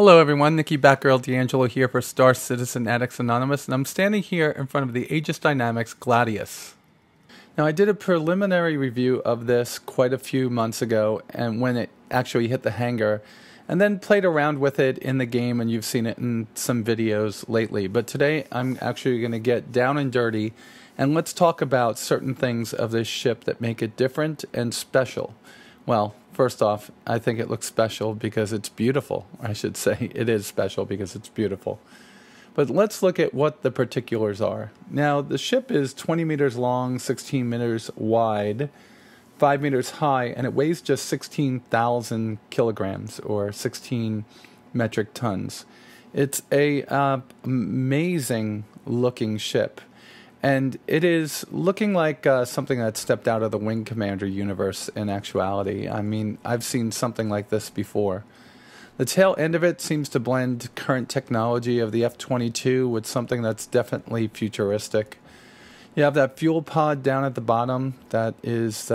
Hello everyone, Nikki Batgirl D'Angelo here for Star Citizen Addicts Anonymous, and I'm standing here in front of the Aegis Dynamics Gladius. Now I did a preliminary review of this quite a few months ago, and when it actually hit the hangar, and then played around with it in the game, and you've seen it in some videos lately. But today I'm actually going to get down and dirty, and let's talk about certain things of this ship that make it different and special. Well, first off, I think it looks special because it's beautiful. I should say it is special because it's beautiful. But let's look at what the particulars are. Now, the ship is 20 meters long, 16 meters wide, 5 meters high, and it weighs just 16,000 kilograms or 16 metric tons. It's a amazing looking ship. And it is looking like something that stepped out of the Wing Commander universe in actuality. I mean, I've seen something like this before. The tail end of it seems to blend current technology of the F-22 with something that's definitely futuristic. You have that fuel pod down at the bottom that is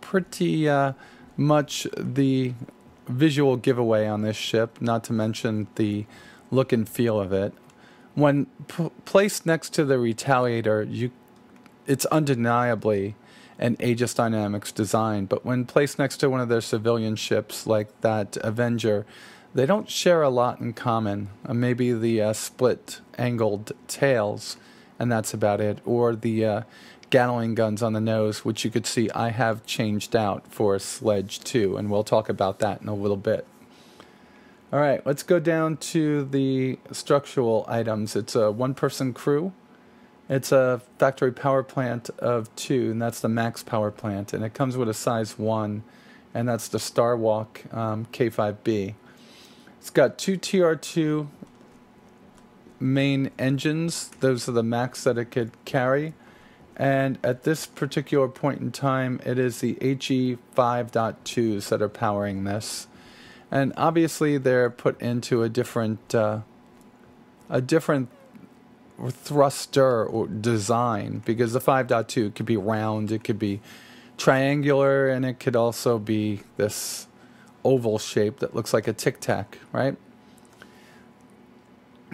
pretty much the visual giveaway on this ship, not to mention the look and feel of it. When placed next to the Retaliator, it's undeniably an Aegis Dynamics design, but when placed next to one of their civilian ships like that Avenger, they don't share a lot in common. Maybe the split-angled tails, and that's about it, or the Gatling guns on the nose, which you could see I have changed out for a Sledge 2, and we'll talk about that in a little bit. All right, let's go down to the structural items. It's a one-person crew. It's a factory power plant of 2, and that's the max power plant. And it comes with a size 1, and that's the Starwalk K5B. It's got 2 TR2 main engines. Those are the max that it could carry. And at this particular point in time, it is the HE 5.2s that are powering this. And obviously they're put into a different thruster or design, because the 5.2 could be round, it could be triangular, and it could also be this oval shape that looks like a tic-tac, right?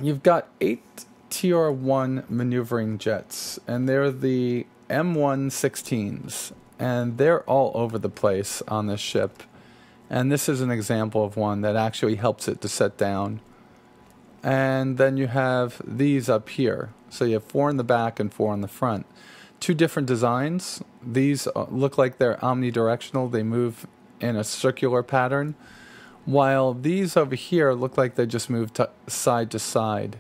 You've got 8 TR1 maneuvering jets, and they're the M116s, and they're all over the place on this ship. And this is an example of one that actually helps it to set down. And then you have these up here. So you have 4 in the back and 4 in the front. 2 different designs. These look like they're omnidirectional. They move in a circular pattern. While these over here look like they just move side to side.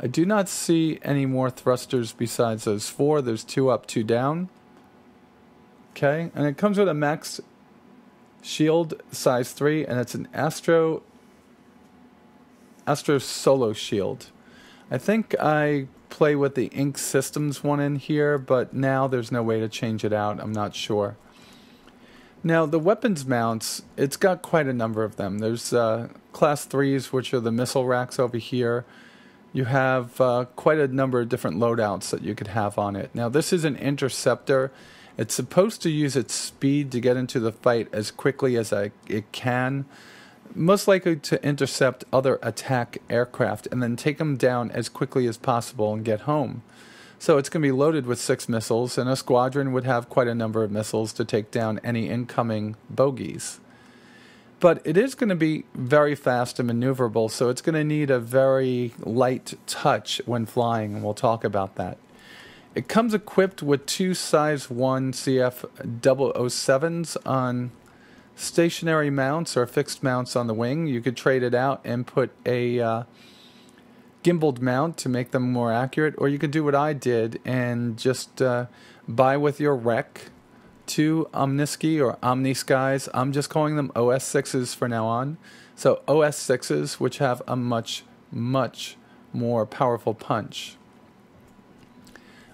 I do not see any more thrusters besides those 4. There's 2 up, 2 down. Okay, and it comes with a max shield size 3, and it's an Astro Solo shield. I think I play with the Ink Systems one in here, but now there's no way to change it out. I'm not sure. Now the weapons mounts, it's got quite a number of them. There's class 3s, which are the missile racks over here. You have quite a number of different loadouts that you could have on it. Now this is an interceptor. It's supposed to use its speed to get into the fight as quickly as it can, most likely to intercept other attack aircraft and then take them down as quickly as possible and get home. So it's going to be loaded with 6 missiles, and a squadron would have quite a number of missiles to take down any incoming bogeys. But it is going to be very fast and maneuverable, so it's going to need a very light touch when flying, and we'll talk about that. It comes equipped with 2 size 1 CF007s on stationary mounts or fixed mounts on the wing. You could trade it out and put a gimbaled mount to make them more accurate, or you could do what I did and just buy with your rec 2 Omniski or Omniskies. I'm just calling them OS6s for now on. So OS6s, which have a much, much more powerful punch.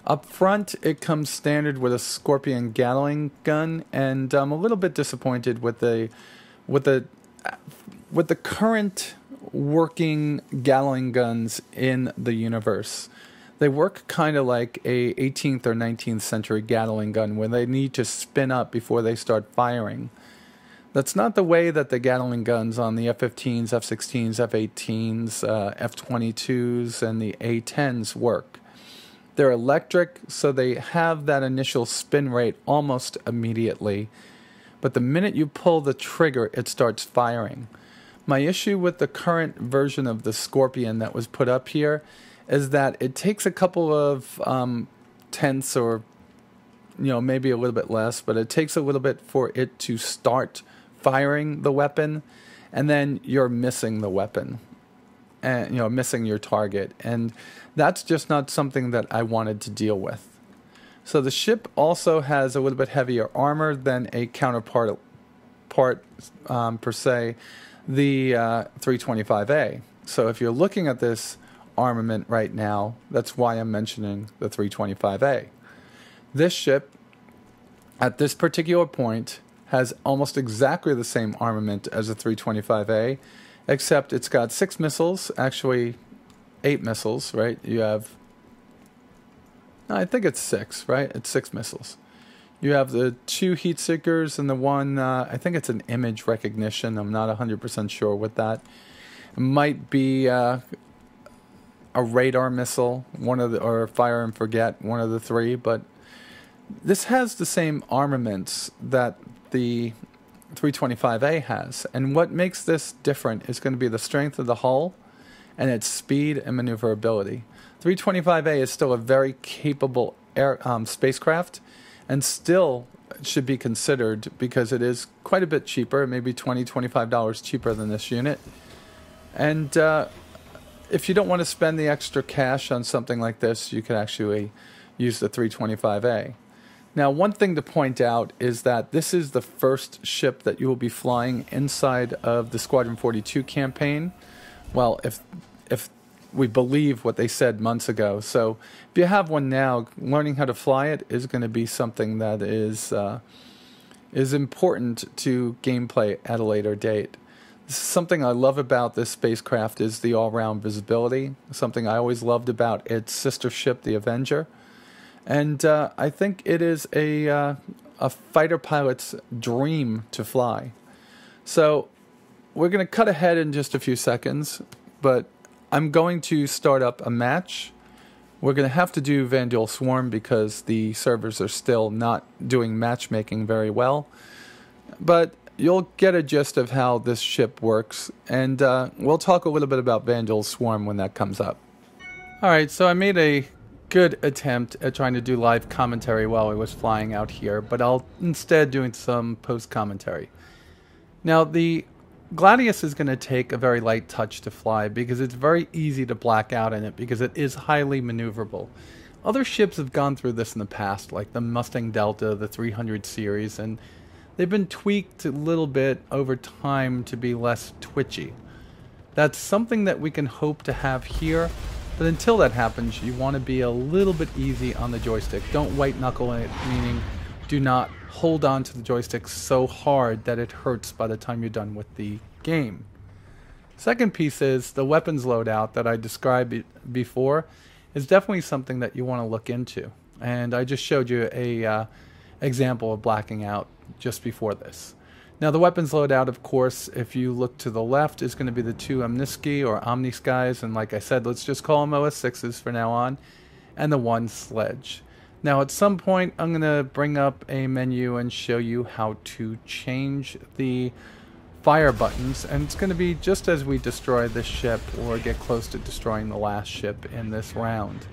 Up front, it comes standard with a Scorpion Gatling gun, and I'm a little bit disappointed with the current working Gatling guns in the universe. They work kind of like a 18th or 19th century Gatling gun, where they need to spin up before they start firing. That's not the way that the Gatling guns on the F-15s, F-16s, F-18s, F-22s, and the A-10s work. They're electric, so they have that initial spin rate almost immediately. But the minute you pull the trigger, it starts firing. My issue with the current version of the Scorpion that was put up here is that it takes a couple of tenths, or maybe a little bit less, but it takes a little bit for it to start firing the weapon, and then you're missing the weapon, and missing your target, and that's just not something that I wanted to deal with. So the ship also has a little bit heavier armor than a counterpart per se, the 325A. So if you're looking at this armament right now, that's why I'm mentioning the 325A. This ship, at this particular point, has almost exactly the same armament as a 325A, except it's got 6 missiles, actually 8 missiles, right? You have, I think it's 6, right? It's 6 missiles. You have the 2 heat seekers and the one, I think it's an image recognition. I'm not 100% sure with that. It might be a radar missile, or fire and forget, one of the 3, but this has the same armaments that the 325A has, and what makes this different is going to be the strength of the hull and its speed and maneuverability. 325A is still a very capable spacecraft, and still should be considered because it is quite a bit cheaper, maybe $20, $25 cheaper than this unit. And if you don't want to spend the extra cash on something like this, you could actually use the 325A. Now, one thing to point out is that this is the first ship that you will be flying inside of the Squadron 42 campaign. Well, if we believe what they said months ago. So if you have one now, learning how to fly it is going to be something that is important to gameplay at a later date. This is something I love about this spacecraft is the all-round visibility, something I always loved about its sister ship, the Avenger. And I think it is a fighter pilot's dream to fly. So we're going to cut ahead in just a few seconds, but I'm going to start up a match. We're going to have to do Vanguard Swarm because the servers are still not doing matchmaking very well. But you'll get a gist of how this ship works, and we'll talk a little bit about Vanguard Swarm when that comes up. Alright, so I made a good attempt at trying to do live commentary while I was flying out here, but I'll instead doing some post-commentary. Now, the Gladius is going to take a very light touch to fly because it's very easy to black out in it because it is highly maneuverable. Other ships have gone through this in the past, like the Mustang Delta, the 300 series, and they've been tweaked a little bit over time to be less twitchy. That's something that we can hope to have here. But until that happens, you want to be a little bit easy on the joystick. Don't white knuckle it, meaning do not hold on to the joystick so hard that it hurts by the time you're done with the game. Second piece is the weapons loadout that I described before is definitely something that you want to look into. And I just showed you a example of blacking out just before this. Now the weapons loadout, of course, if you look to the left, is going to be the 2 Omniski or Omniskies, and like I said, let's just call them OS6s for now on, and the 1 sledge. Now at some point I'm going to bring up a menu and show you how to change the fire buttons, and it's going to be just as we destroy this ship or get close to destroying the last ship in this round.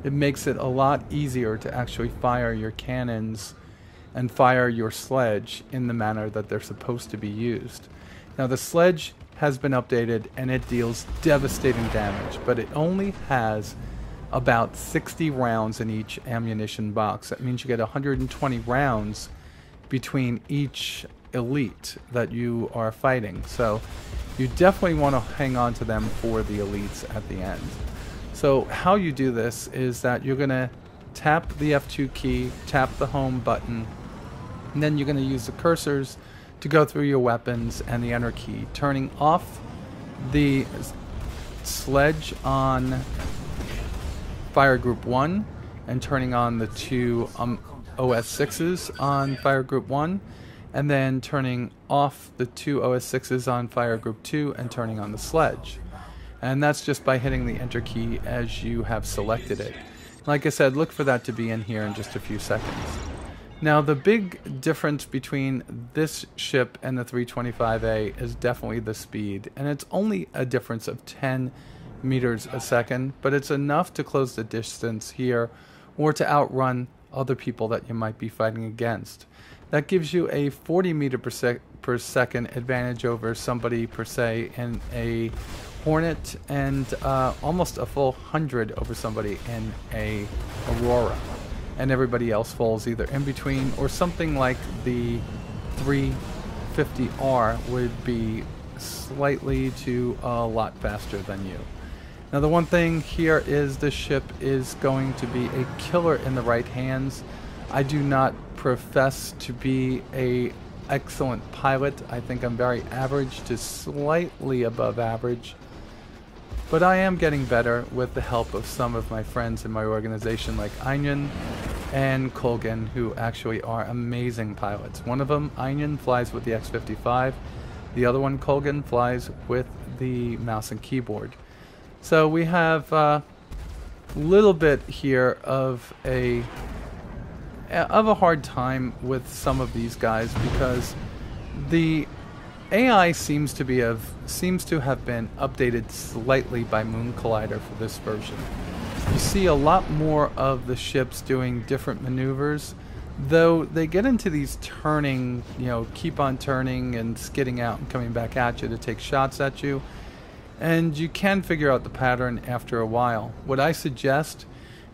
It makes it a lot easier to actually fire your cannons and fire your sledge in the manner that they're supposed to be used. Now the sledge has been updated and it deals devastating damage, but it only has about 60 rounds in each ammunition box. That means you get 120 rounds between each elite that you are fighting. So you definitely want to hang on to them for the elites at the end. So how you do this is that you're going to tap the F2 key, tap the home button, and then you're going to use the cursors to go through your weapons and the enter key, turning off the sledge on Fire Group 1 and turning on the 2 OS6s on Fire Group 1, and then turning off the two OS6s on Fire Group 2 and turning on the sledge. And that's just by hitting the Enter key as you have selected it. Like I said, look for that to be in here in just a few seconds. Now, the big difference between this ship and the 325A is definitely the speed, and it's only a difference of 10 meters a second, but it's enough to close the distance here or to outrun other people that you might be fighting against. That gives you a 40 meter per second advantage over somebody per se in a Hornet, and almost a full 100 over somebody in a Aurora. And everybody else falls either in between, or something like the 350R would be slightly to a lot faster than you. Now, the one thing here is the ship is going to be a killer in the right hands. I do not profess to be an excellent pilot. I think I'm very average to slightly above average. But I am getting better with the help of some of my friends in my organization like Onion and Colgan, who actually are amazing pilots. One of them, Onion, flies with the X-55. The other one, Colgan, flies with the mouse and keyboard. So we have a little bit here of a hard time with some of these guys because the AI seems to have been updated slightly by Moon Collider for this version. You see a lot more of the ships doing different maneuvers, though they get into these turning, keep on turning and skidding out and coming back at you to take shots at you. And you can figure out the pattern after a while. What I suggest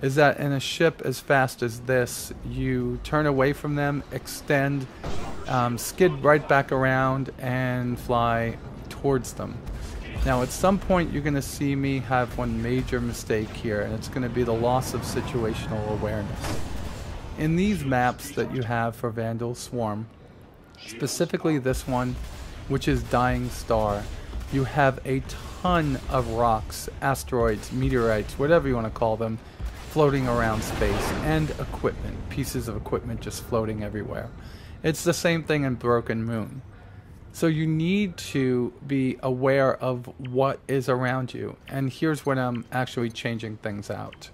is that in a ship as fast as this, you turn away from them, extend, skid right back around, and fly towards them. Now, at some point, you're going to see me have one major mistake here, and it's going to be the loss of situational awareness. In these maps that you have for Vandal Swarm, specifically this one, which is Dying Star, you have a ton of rocks, asteroids, meteorites, whatever you want to call them, floating around space, and equipment, pieces of equipment just floating everywhere. It's the same thing in Broken Moon. So you need to be aware of what is around you. And here's when I'm actually changing things out.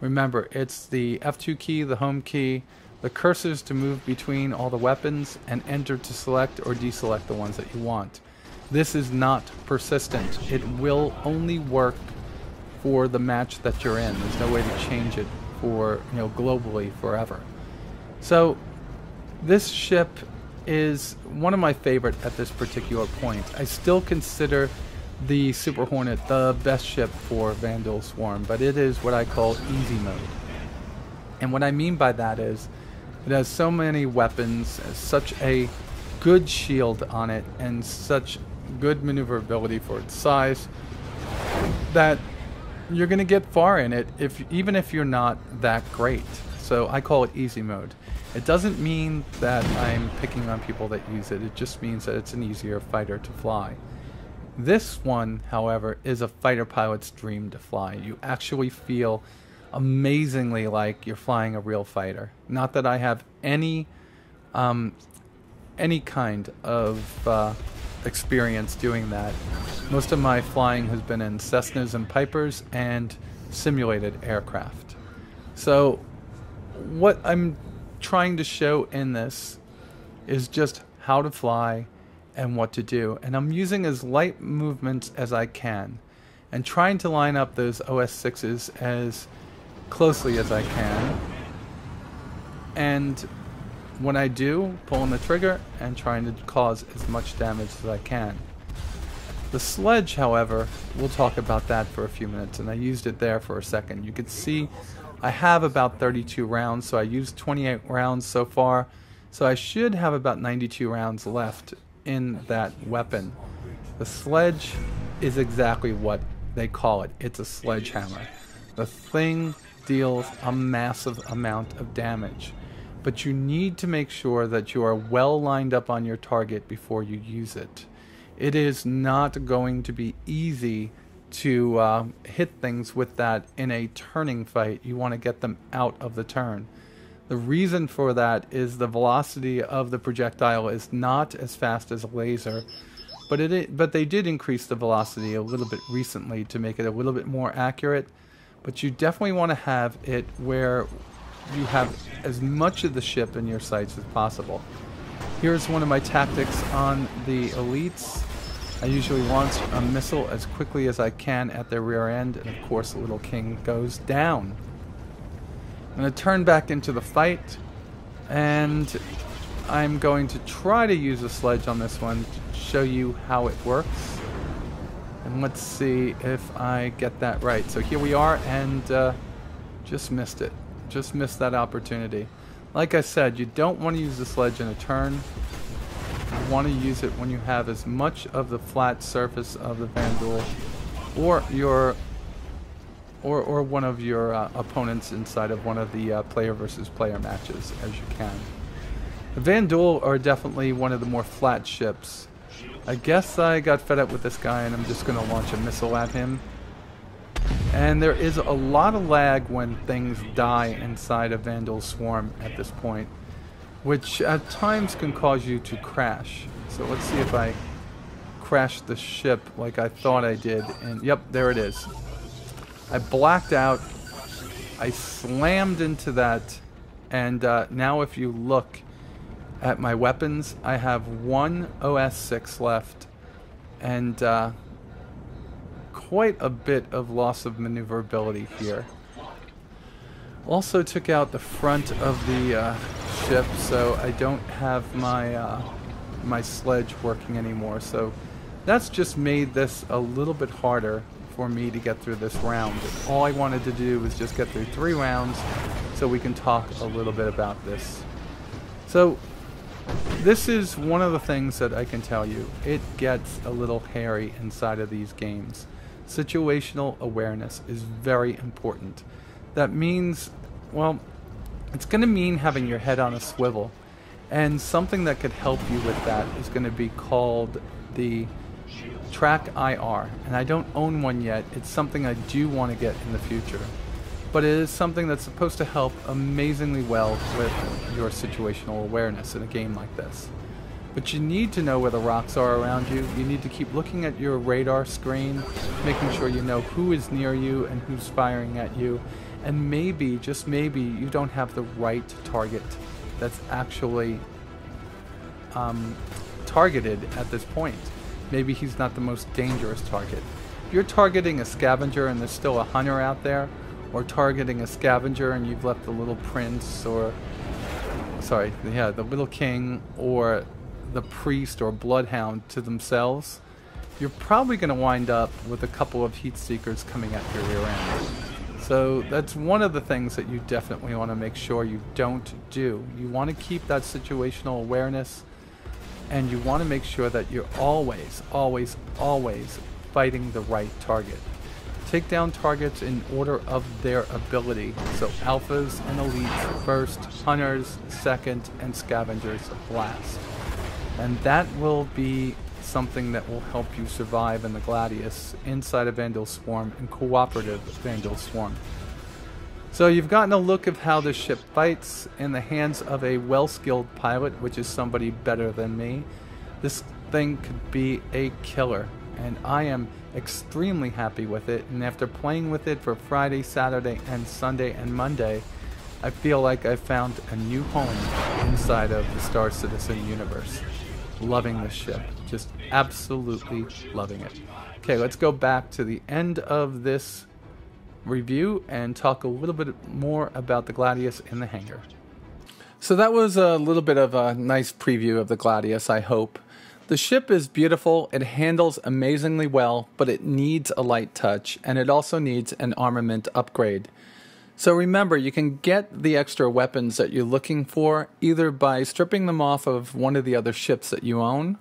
Remember, it's the F2 key, the home key, the cursors to move between all the weapons, and enter to select or deselect the ones that you want. This is not persistent. It will only work for the match that you're in. There's no way to change it for, globally forever. So this ship is one of my favorite at this particular point. I still consider the Super Hornet the best ship for Vandal Swarm, but it is what I call easy mode. And what I mean by that is it has so many weapons, such a good shield on it, and such good maneuverability for its size that you're going to get far in it even if you're not that great. So I call it easy mode. It doesn't mean that I'm picking on people that use it. It just means that it's an easier fighter to fly. This one, however, is a fighter pilot's dream to fly. You actually feel amazingly like you're flying a real fighter. Not that I have any kind of experience doing that. Most of my flying has been in Cessnas and Pipers and simulated aircraft. So what I'm trying to show in this is just how to fly and what to do, and I'm using as light movements as I can and trying to line up those OS6s as closely as I can, and when I do, pulling the trigger and trying to cause as much damage as I can. The sledge, however, we'll talk about that for a few minutes, and I used it there for a second. You can see I have about 32 rounds, so I used 28 rounds so far, so I should have about 92 rounds left in that weapon. The sledge is exactly what they call it. It's a sledgehammer. The thing deals a massive amount of damage, but you need to make sure that you are well lined up on your target before you use it. It is not going to be easy to hit things with that in a turning fight. You want to get them out of the turn. The reason for that is the velocity of the projectile is not as fast as a laser, but they did increase the velocity a little bit recently to make it a little bit more accurate. But you definitely want to have it where you have as much of the ship in your sights as possible. Here's one of my tactics on the elites. I usually launch a missile as quickly as I can at their rear end, and of course the little king goes down. I'm going to turn back into the fight, and I'm going to try to use a sledge on this one to show you how it works. And let's see if I get that right. So here we are, and just missed it. Just missed that opportunity. Like I said, you don't want to use the sledge in a turn. You want to use it when you have as much of the flat surface of the Vanguard or one of your opponents inside of one of the player versus player matches as you can. The Vanguard are definitely one of the more flat ships. I guess I got fed up with this guy and I'm just going to launch a missile at him. And there is a lot of lag when things die inside a Vandal swarm at this point, which at times can cause you to crash. So let's see if I crash the ship like I thought I did. And yep, there it is. I blacked out. I slammed into that. And now if you look at my weapons, I have one OS6 left. And quite a bit of loss of maneuverability here. Also took out the front of the ship, so I don't have my my sledge working anymore. So that's just made this a little bit harder for me to get through this round. All I wanted to do was just get through 3 rounds so we can talk a little bit about this. So this is one of the things that I can tell you. It gets a little hairy inside of these games. Situational awareness is very important. That means, well, it's going to mean having your head on a swivel. And something that could help you with that is going to be called the Track IR. And I don't own one yet. It's something I do want to get in the future. But it is something that's supposed to help amazingly well with your situational awareness in a game like this. But you need to know where the rocks are around you. You need to keep looking at your radar screen, making sure you know who is near you and who's firing at you. And maybe, just maybe, you don't have the right target that's actually targeted at this point. Maybe he's not the most dangerous target. If you're targeting a scavenger and there's still a hunter out there, or targeting a scavenger and you've left the little prince, or sorry, yeah, the little king or the priest or bloodhound to themselves, you're probably going to wind up with a couple of heat seekers coming at your rear end. So that's one of the things that you definitely want to make sure you don't do. You want to keep that situational awareness, and you want to make sure that you're always, always, always fighting the right target. Take down targets in order of their ability. So alphas and elites first, hunters second, and scavengers last. And that will be something that will help you survive in the Gladius inside a Vandal Swarm and cooperative Vandal Swarm. So you've gotten a look of how the ship fights in the hands of a well-skilled pilot, which is somebody better than me. This thing could be a killer, and I am extremely happy with it. And after playing with it for Friday, Saturday, and Sunday and Monday, I feel like I've found a new home inside of the Star Citizen universe. Loving this ship, just absolutely loving it. Okay, let's go back to the end of this review and talk a little bit more about the Gladius in the hangar. So that was a little bit of a nice preview of the Gladius, I hope. The ship is beautiful, it handles amazingly well, but it needs a light touch, and it also needs an armament upgrade. So remember, you can get the extra weapons that you're looking for either by stripping them off of one of the other ships that you own.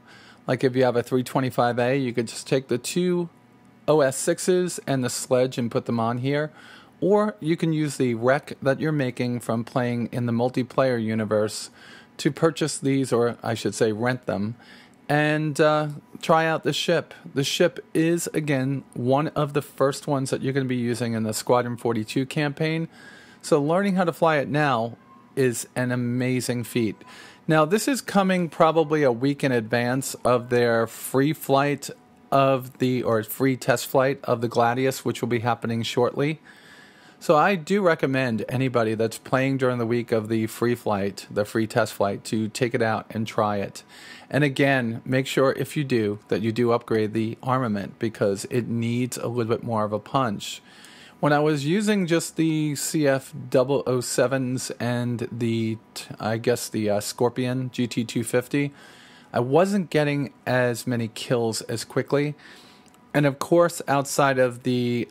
Like if you have a 325A, you could just take the 2 OS6s and the sledge and put them on here. Or you can use the wreck that you're making from playing in the multiplayer universe to purchase these, or I should say rent them, and try out the ship. The ship is, again, one of the first ones that you're going to be using in the Squadron 42 campaign. So learning how to fly it now is an amazing feat. Now, this is coming probably a week in advance of their free flight of the, or free test flight of the Gladius, which will be happening shortly. So I do recommend anybody that's playing during the week of the free flight, the free test flight, to take it out and try it. And again, make sure if you do, that you do upgrade the armament, because it needs a little bit more of a punch. When I was using just the CF007s and the, I guess the Scorpion GT250, I wasn't getting as many kills as quickly. And of course, outside of the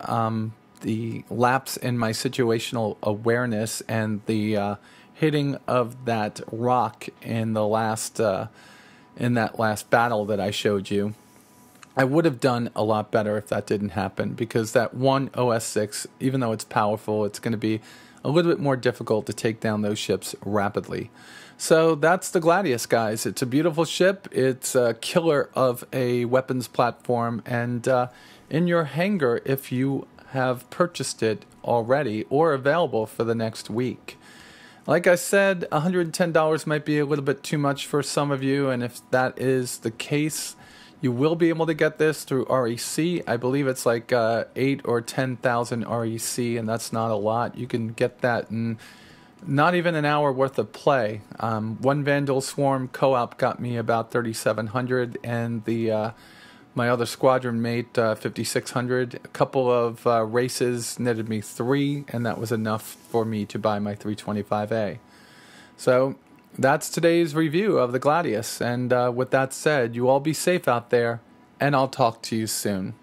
lapse in my situational awareness and the hitting of that rock in the last in that last battle that I showed you, I would have done a lot better if that didn't happen, because that one OS6, even though it's powerful, it's going to be a little bit more difficult to take down those ships rapidly. So that's the Gladius, guys. It's a beautiful ship. It's a killer of a weapons platform, and in your hangar, if you have purchased it already or available for the next week. Like I said, $110 might be a little bit too much for some of you, and if that is the case, you will be able to get this through REC. I believe it's like 8 or 10,000 REC, and that's not a lot. You can get that in not even an hour worth of play. One Vandal Swarm co-op got me about 3,700, and the my other squadron mate 5,600. A couple of races netted me 3, and that was enough for me to buy my 325A. So that's today's review of the Gladius, and with that said, you all be safe out there, and I'll talk to you soon.